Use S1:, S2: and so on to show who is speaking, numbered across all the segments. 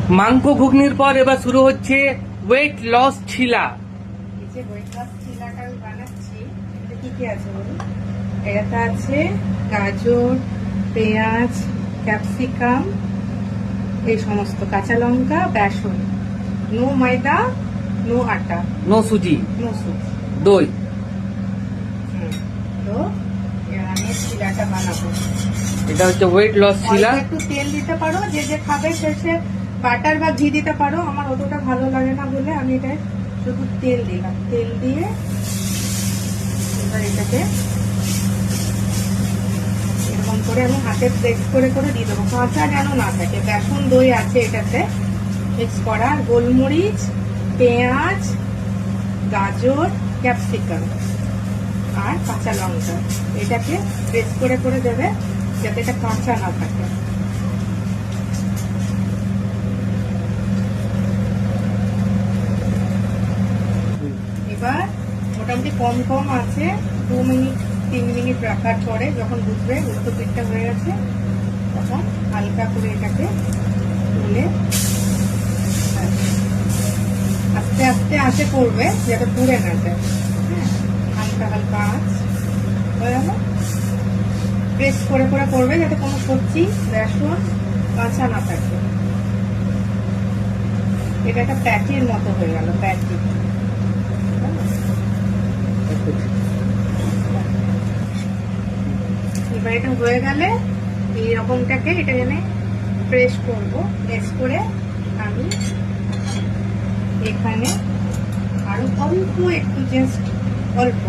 S1: মাংস ঘুগনির পর এবার শুরু হচ্ছে ওয়েট লস ছিলা।
S2: এই যে ওয়েট লস চিলাটা আমি বানাচ্ছি, এটা কি কি আছে বলুন। এটাতে আছে গাজর, পেঁয়াজ, ক্যাপসিকাম, এই সমস্ত, কাঁচা লঙ্কা, বেসন, নো ময়দা, নো আটা,
S1: নো সুজি,
S2: নো সুজি,
S1: দই।
S2: তো এবার আমি চিলাটা বানাবো।
S1: এটা হচ্ছে ওয়েট লস ছিলা।
S2: অল্প একটু তেল দিতে পারো, যে যে খাবে সে বাটার বা ঘি দিতে পারো। আমার অতটা ভালো লাগে না বলে আমি এটা শুধু তেল দিলাম। তেল দিয়ে এবার এটাকে এরকম করে আমি হাতে প্রেস করে করে দিয়ে দেবো, কাঁচা যেন না থাকে। বেসন দই আছে এটাতে মিক্স করা, গোলমরিচ, পেঁয়াজ, গাজর, ক্যাপসিকাম আর কাঁচা লঙ্কা, এটাকে প্রেস করে করে দেবে যাতে এটা কাঁচা না থাকে। এবার মোটামুটি কম কম আছে 2 মিনিট 3 মিনিট রাখার পরে যখন বুঝবে উল্টো পিঠটা হয়ে গেছে, তখন হালকা করে এটাকে তুলে আস্তে আস্তে আঁচে করবে যাতে পুড়ে না যায়। হ্যাঁ, হালকা হালকা আঁচ হয়ে গেল। প্রেস করে করে করবে যাতে কোনো সবজি বেসন কাঁচা না থাকে। এটা একটা প্যাটির মতো হয়ে গেল, প্যাটি। এবার এটা হয়ে গেলে এইরকমটাকে এটা এনে প্রেস করবো। প্রেস করে আমি এখানে আরো অল্প একটু, জাস্ট অল্প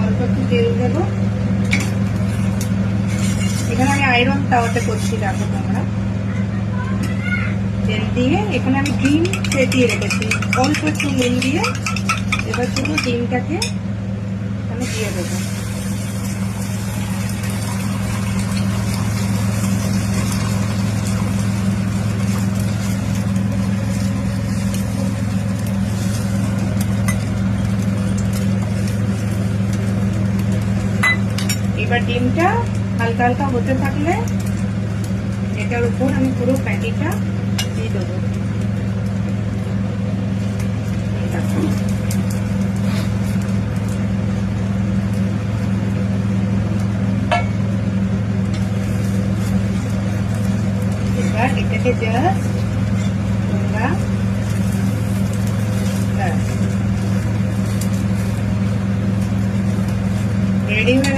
S2: অল্প একটু তেল দেবো। এখানে আমি আয়রন তাওয়াতে করছি, দেখো তোমরা। তেল দিয়ে এখানে আমি ডিম ফেটিয়ে রেখেছি, অল্প একটু নুন দিয়ে। এবার শুধু ডিমটাকে আমি দিয়ে দেবো। এবার ডিমটা হালকা হালকা হতে থাকলে এটার উপর আমি পুরো প্যাটিটা দিয়ে দেবো। এবার এটাকে জাস্ট তোমরা রেডি হয়ে